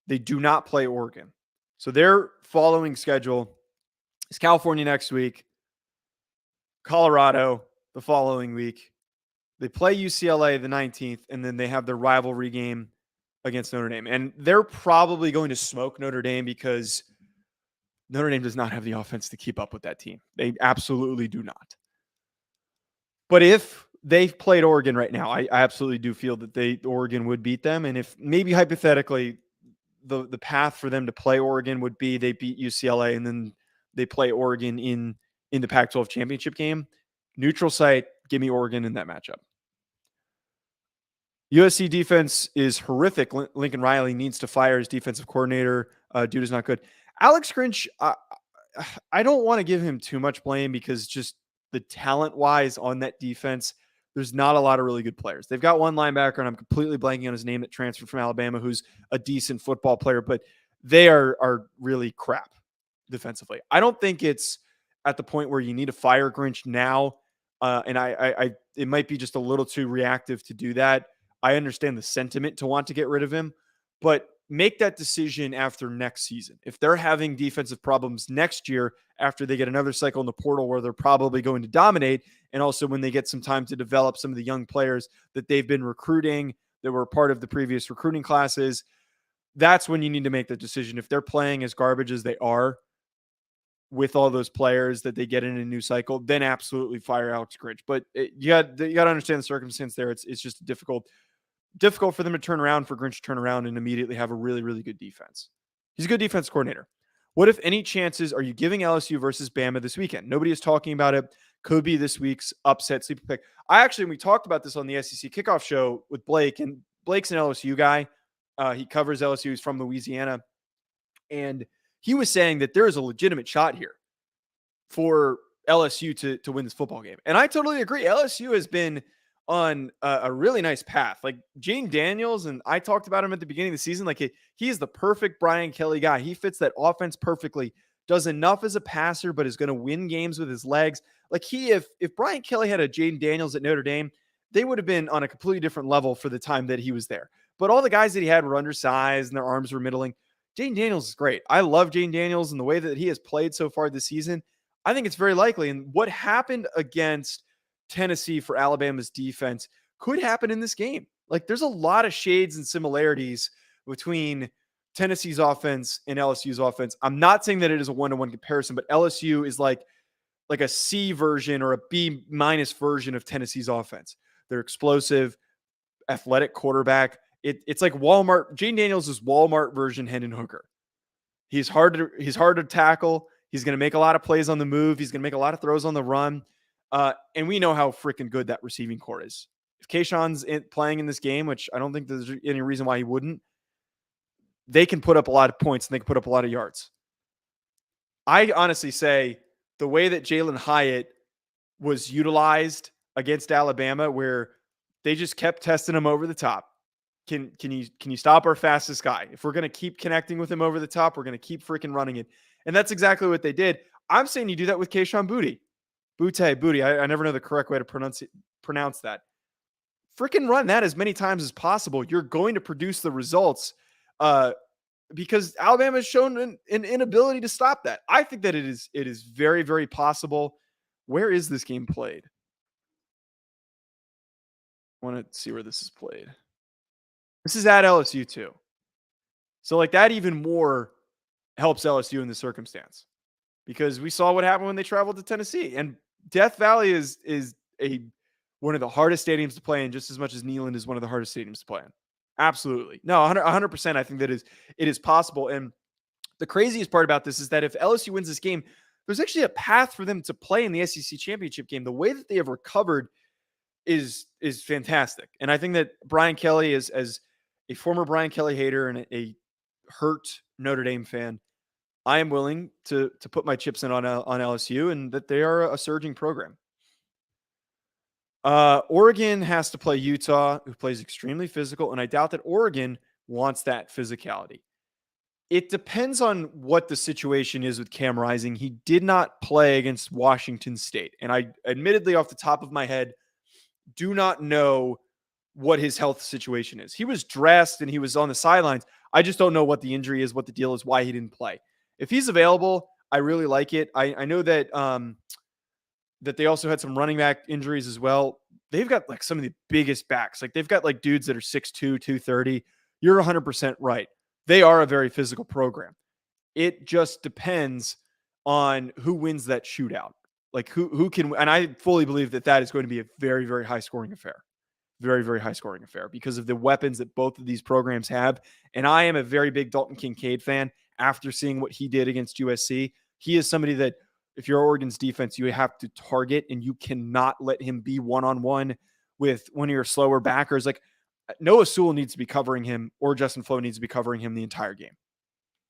They do not play Oregon. So their following schedule is California next week, Colorado the following week. They play UCLA the 19th, and then they have their rivalry game against Notre Dame. And they're probably going to smoke Notre Dame because Notre Dame does not have the offense to keep up with that team. They absolutely do not. But if they've played Oregon right now, I absolutely do feel that Oregon would beat them. And if maybe hypothetically the path for them to play Oregon would be they beat UCLA and then they play Oregon in the Pac-12 championship game, neutral site, give me Oregon in that matchup. USC defense is horrific. Lincoln Riley needs to fire his defensive coordinator. Dude is not good. Alex Grinch, I don't want to give him too much blame because just the talent-wise on that defense, there's not a lot of really good players. They've got one linebacker, and I'm completely blanking on his name, that transferred from Alabama, who's a decent football player, but they are really crap defensively. I don't think it's at the point where you need to fire Grinch now, and I it might be just a little too reactive to do that. I understand the sentiment to want to get rid of him, but make that decision after next season. If they're having defensive problems next year after they get another cycle in the portal where they're probably going to dominate, and also when they get some time to develop some of the young players that they've been recruiting that were part of the previous recruiting classes, that's when you need to make the decision. If they're playing as garbage as they are with all those players that they get in a new cycle, then absolutely fire Alex Grinch. But you got to understand the circumstance there. It's just difficult for them to turn around, for Grinch to turn around and immediately have a really, really good defense. He's a good defense coordinator. What, if any, chances are you giving LSU versus Bama this weekend? Nobody is talking about it. Could be this week's upset sleeper pick. We talked about this on the SEC kickoff show with Blake, and Blake's an LSU guy. He covers LSU. He's from Louisiana. And he was saying that there is a legitimate shot here for LSU to win this football game. And I totally agree. LSU has been on a really nice path. Like Jane Daniels, and I talked about him at the beginning of the season, like he is the perfect Brian Kelly guy. He fits that offense perfectly, does enough as a passer, but is going to win games with his legs. Like if Brian Kelly had a Jane Daniels at Notre Dame, they would have been on a completely different level for the time that he was there. But all the guys that he had were undersized and their arms were middling. Jane Daniels is great. I love Jane Daniels and the way that he has played so far this season. I think it's very likely. And what happened against Tennessee for Alabama's defense could happen in this game. Like there's a lot of shades and similarities between Tennessee's offense and LSU's offense. I'm not saying that it is a one-to-one comparison, but LSU is like a C version or a B- version of Tennessee's offense. They're explosive, athletic quarterback. It's like Walmart. Jane Daniels is Walmart version Hendon Hooker. He's hard to tackle. He's going to make a lot of plays on the move. He's going to make a lot of throws on the run. And we know how freaking good that receiving core is. If Keyshawn's playing in this game, which I don't think there's any reason why he wouldn't, they can put up a lot of points and they can put up a lot of yards. I honestly say the way that Jalen Hyatt was utilized against Alabama, where they just kept testing him over the top. Can you stop our fastest guy? If we're going to keep connecting with him over the top, we're going to keep freaking running it. And that's exactly what they did. I'm saying you do that with Keyshawn Booty. Booty. I never know the correct way to pronounce that. Freaking run that as many times as possible. You're going to produce the results because Alabama has shown an inability to stop that. I think that it is very, very possible. Where is this game played? I want to see where this is played. This is at LSU too. So like that even more helps LSU in this circumstance because we saw what happened when they traveled to Tennessee, and Death Valley is one of the hardest stadiums to play in, just as much as Neyland is one of the hardest stadiums to play in. Absolutely. No, 100%. I think that it is possible. And the craziest part about this is that if LSU wins this game, there's actually a path for them to play in the SEC championship game. The way that they have recovered is fantastic. And I think that Brian Kelly is, as a former Brian Kelly hater and a hurt Notre Dame fan, I am willing to put my chips in on LSU and that they are a surging program. Oregon has to play Utah, who plays extremely physical, and I doubt that Oregon wants that physicality. It depends on what the situation is with Cam Rising. He did not play against Washington State, and I admittedly, off the top of my head, do not know what his health situation is. He was dressed and he was on the sidelines. I just don't know what the injury is, what the deal is, why he didn't play. If he's available, I really like it. I know that that they also had some running back injuries as well. They've got like some of the biggest backs. Like they've got like dudes that are 6'2", 230. You're 100% right. They are a very physical program. It just depends on who wins that shootout. Like who can, and I fully believe that is going to be a very, very high scoring affair. Very, very high scoring affair because of the weapons that both of these programs have. And I am a very big Dalton Kincaid fan after seeing what he did against USC. He is somebody that if you're Oregon's defense, you have to target and you cannot let him be one-on-one with one of your slower backers. Like Noah Sewell needs to be covering him or Justin Flo needs to be covering him the entire game.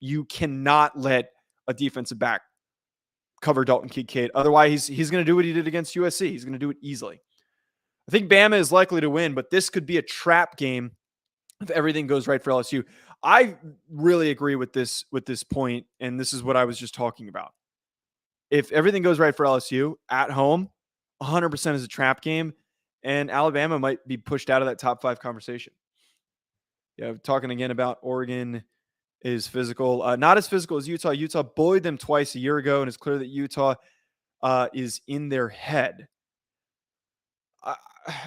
You cannot let a defensive back cover Dalton Kincaid. Otherwise, he's going to do what he did against USC. He's going to do it easily. I think Bama is likely to win, but this could be a trap game if everything goes right for LSU. I really agree with this point, and this is what I was just talking about. If everything goes right for LSU at home, 100% is a trap game, and Alabama might be pushed out of that top 5 conversation. Yeah, talking again about Oregon is physical. Not as physical as Utah. Utah bullied them twice a year ago, and it's clear that Utah is in their head.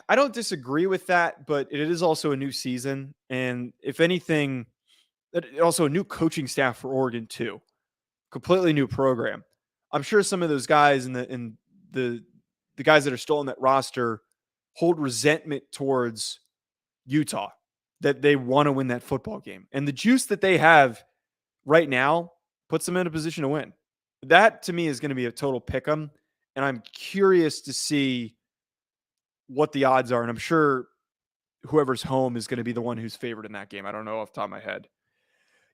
I don't disagree with that, but it is also a new season. And if anything, also a new coaching staff for Oregon too. Completely new program. I'm sure some of those guys and the guys that are still on that roster hold resentment towards Utah that they want to win that football game. And the juice that they have right now puts them in a position to win. That to me is going to be a total pick 'em. And I'm curious to see what the odds are. And I'm sure whoever's home is going to be the one who's favored in that game. I don't know off the top of my head.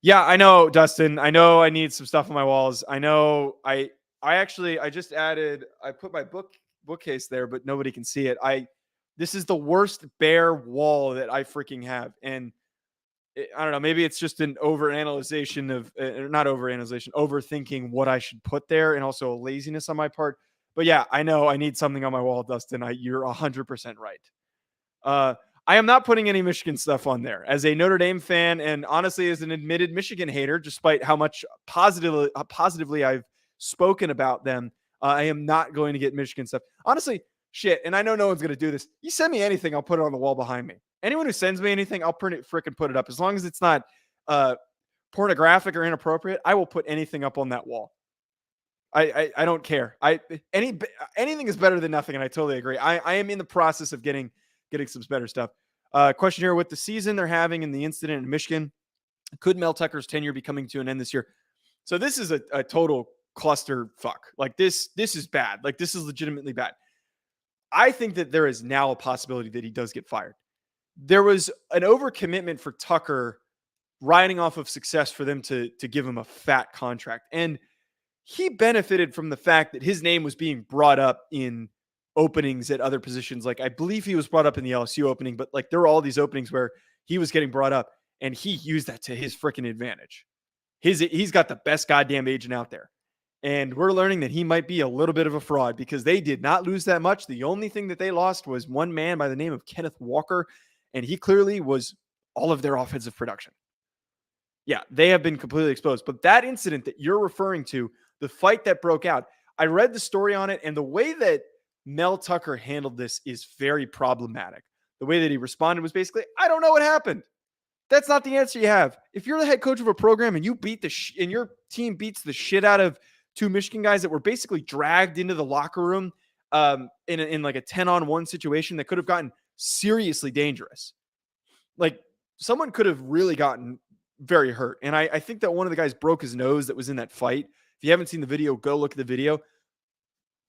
Yeah, I know, Dustin. I know I need some stuff on my walls. I know I just added, I put my bookcase there, but nobody can see it. This is the worst bare wall that I freaking have. And I don't know, maybe it's just an overanalyzation of, not overanalyzation, overthinking what I should put there and also a laziness on my part. But yeah, I know I need something on my wall, Dustin. You're 100% right. I am not putting any Michigan stuff on there. As a Notre Dame fan and honestly as an admitted Michigan hater, despite how much positively I've spoken about them, I am not going to get Michigan stuff. Honestly, shit, and I know no one's going to do this. You send me anything, I'll put it on the wall behind me. Anyone who sends me anything, I'll freaking put it up. As long as it's not pornographic or inappropriate, I will put anything up on that wall. I don't care. Anything is better than nothing, and I totally agree. I am in the process of getting some better stuff. Question here: with the season they're having and the incident in Michigan, could Mel Tucker's tenure be coming to an end this year? So this is a total cluster fuck. Like this is bad. Like this is legitimately bad. I think that there is now a possibility that he does get fired. There was an overcommitment for Tucker riding off of success for them to give him a fat contract. And he benefited from the fact that his name was being brought up in openings at other positions. Like I believe he was brought up in the LSU opening, but like there were all these openings where he was getting brought up and he used that to his freaking advantage. He's got the best goddamn agent out there. And we're learning that he might be a little bit of a fraud because they did not lose that much. The only thing that they lost was one man by the name of Kenneth Walker, and he clearly was all of their offensive production. Yeah, they have been completely exposed. But that incident that you're referring to, the fight that broke out, I read the story on it, and the way that Mel Tucker handled this is very problematic. The way that he responded was basically, I don't know what happened. That's not the answer you have. If you're the head coach of a program and you beat and your team beats the shit out of 2 Michigan guys that were basically dragged into the locker room in like a 10-on-1 situation that could have gotten seriously dangerous. Like someone could have really gotten very hurt. And I think that one of the guys broke his nose that was in that fight. If you haven't seen the video, go look at the video.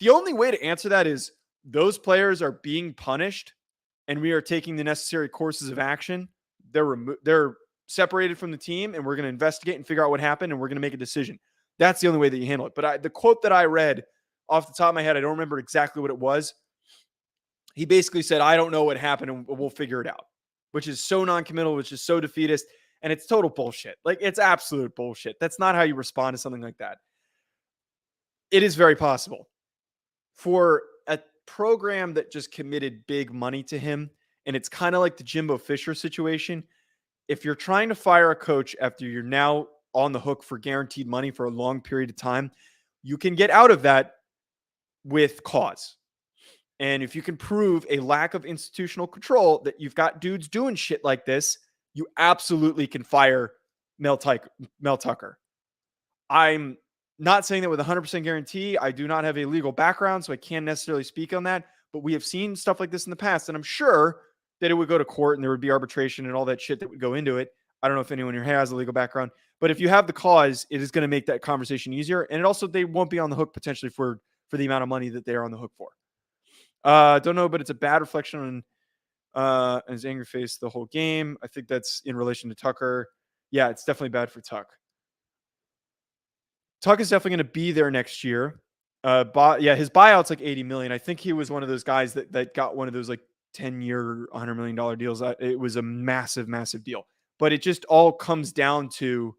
The only way to answer that is those players are being punished and we are taking the necessary courses of action. They're separated from the team and we're going to investigate and figure out what happened and we're going to make a decision. That's the only way that you handle it. But the quote that I read off the top of my head, I don't remember exactly what it was. He basically said, I don't know what happened and we'll figure it out, which is so non-committal, which is so defeatist. And it's total bullshit. Like, it's absolute bullshit. That's not how you respond to something like that. It is very possible for a program that just committed big money to him. And it's kind of like the Jimbo Fisher situation. If you're trying to fire a coach after you're now on the hook for guaranteed money for a long period of time, you can get out of that with cause. And if you can prove a lack of institutional control, that you've got dudes doing shit like this, you absolutely can fire Mel Tucker. I'm not saying that with 100% guarantee. I do not have a legal background, so I can't necessarily speak on that. But we have seen stuff like this in the past, and I'm sure that it would go to court and there would be arbitration and all that shit that would go into it. I don't know if anyone here has a legal background, but if you have the cause, it is going to make that conversation easier. And it also, they won't be on the hook potentially for the amount of money that they're on the hook for. Don't know, but it's a bad reflection on his angry face the whole game. I think that's in relation to Tucker. Yeah, it's definitely bad for Tuck. Tuck is definitely going to be there next year. His buyout's like $80 million. I think he was one of those guys that got one of those like 10-year, $100 million deals. It was a massive, massive deal. But it just all comes down to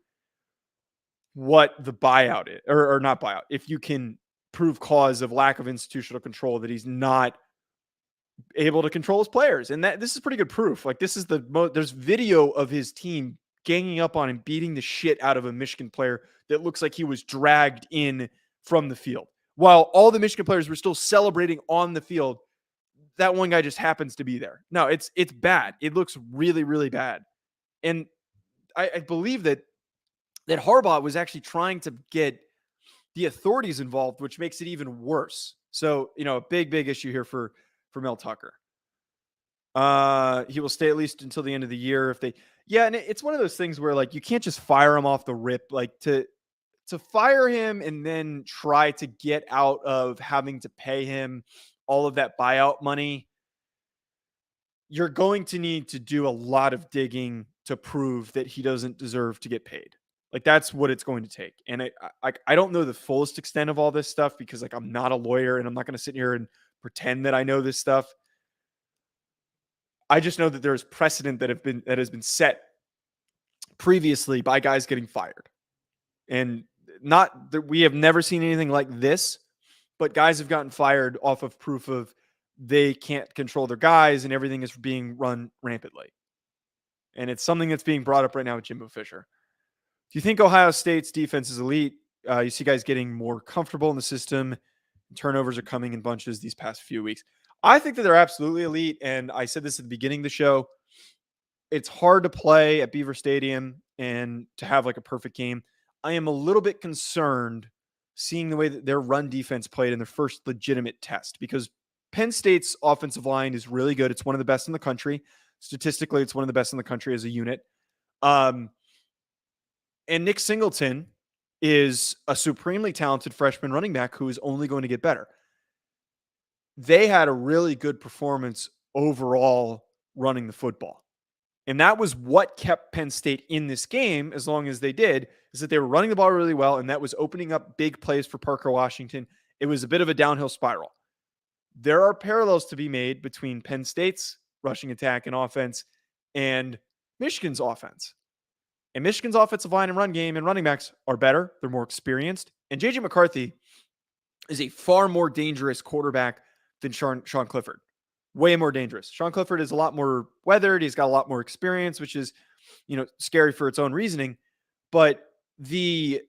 what the buyout is, or not buyout. If you can prove cause of lack of institutional control, that he's not able to control his players. And this is pretty good proof. Like, this is there's video of his team ganging up on and beating the shit out of a Michigan player that looks like he was dragged in from the field. While all the Michigan players were still celebrating on the field, that one guy just happens to be there. No, it's bad. It looks really, really bad. And I believe that Harbaugh was actually trying to get the authorities involved, which makes it even worse. So, a big issue here for Mel Tucker. He will stay at least until the end of the year and it's one of those things where, like, you can't just fire him off the rip. Like, to fire him and then try to get out of having to pay him all of that buyout money, you're going to need to do a lot of digging to prove that he doesn't deserve to get paid. Like, that's what it's going to take. And I don't know the fullest extent of all this stuff because, like, I'm not a lawyer and I'm not going to sit here and pretend that I know this stuff. I just know that there's precedent that has been set previously by guys getting fired. And not that we have never seen anything like this, but guys have gotten fired off of proof of they can't control their guys and everything is being run rampantly. And it's something that's being brought up right now with Jimbo Fisher. Do you think Ohio State's defense is elite? You see guys getting more comfortable in the system. Turnovers are coming in bunches these past few weeks. I think that they're absolutely elite. And I said this at the beginning of the show. It's hard to play at Beaver Stadium and to have like a perfect game. I am a little bit concerned seeing the way that their run defense played in their first legitimate test, because Penn State's offensive line is really good. It's one of the best in the country. Statistically, it's one of the best in the country as a unit. And Nick Singleton is a supremely talented freshman running back who is only going to get better. They had a really good performance overall running the football. And that was what kept Penn State in this game as long as they did, is that they were running the ball really well, and that was opening up big plays for Parker Washington. It was a bit of a downhill spiral. There are parallels to be made between Penn State's rushing attack and offense and Michigan's offense. And Michigan's offensive line and run game and running backs are better. They're more experienced. And J.J. McCarthy is a far more dangerous quarterback than Sean Clifford. Way more dangerous. Sean Clifford is a lot more weathered. He's got a lot more experience, which is, scary for its own reasoning. But the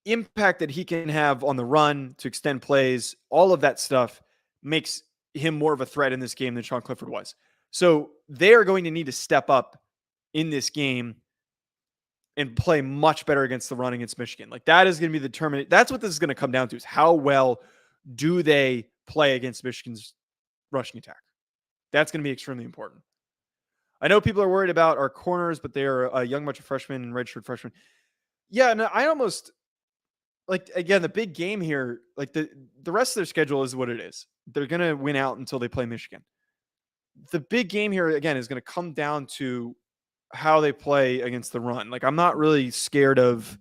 impact that he can have on the run to extend plays, all of that stuff makes him more of a threat in this game than Sean Clifford was. So they are going to need to step up in this game and play much better against the run against Michigan. Like, that is going to be the determinant. That's what this is going to come down to, is how well do they play against Michigan's rushing attack. That's going to be extremely important. I know people are worried about our corners, but they are a young bunch of freshmen and redshirt freshmen. Yeah, no, I almost, like, again, the big game here, like the rest of their schedule is what it is. They're going to win out until they play Michigan. The big game here, again, is going to come down to how they play against the run. Like, I'm not really scared of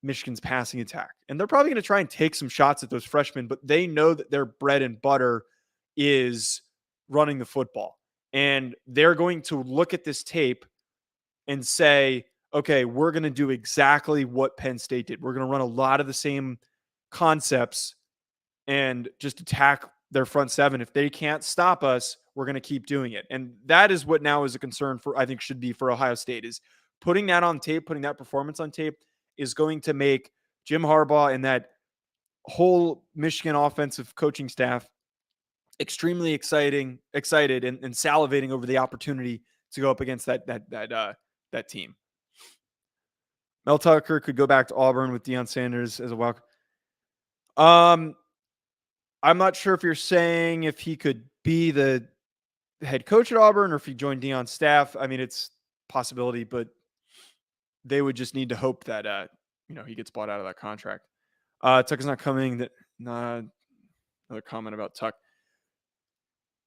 Michigan's passing attack. And they're probably going to try and take some shots at those freshmen, but they know that their bread and butter is running the football. And they're going to look at this tape and say, okay, we're going to do exactly what Penn State did. We're going to run a lot of the same concepts and just attack their front seven. If they can't stop us, we're going to keep doing it. And that is what now is a concern for, I think, should be for Ohio State, is putting that on tape, putting that performance on tape is going to make Jim Harbaugh and that whole Michigan offensive coaching staff extremely excited and salivating over the opportunity to go up against that team. Mel Tucker could go back to Auburn with Deion Sanders as a wild. I'm not sure if you're saying if he could be the head coach at Auburn or if he joined Deion's staff. I mean, it's a possibility, but they would just need to hope that he gets bought out of that contract. Tuck is not coming. Another comment about Tuck.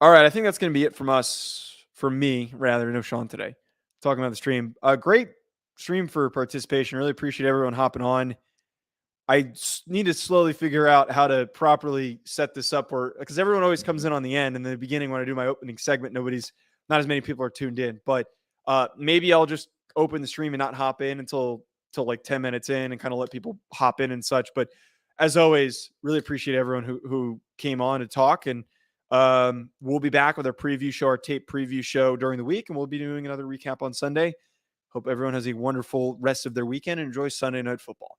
All right, I think that's going to be it from me, rather. No Sean today. Talking about the stream. Great stream for participation. Really appreciate everyone hopping on. I need to slowly figure out how to properly set this up, because everyone always comes in on the end. In the beginning, when I do my opening segment, not as many people are tuned in. But maybe I'll just open the stream and not hop in until like 10 minutes in and kind of let people hop in and such. But as always, really appreciate everyone who came on to talk. And we'll be back with our preview show, our tape preview show during the week, and we'll be doing another recap on Sunday. Hope everyone has a wonderful rest of their weekend and enjoy Sunday Night Football.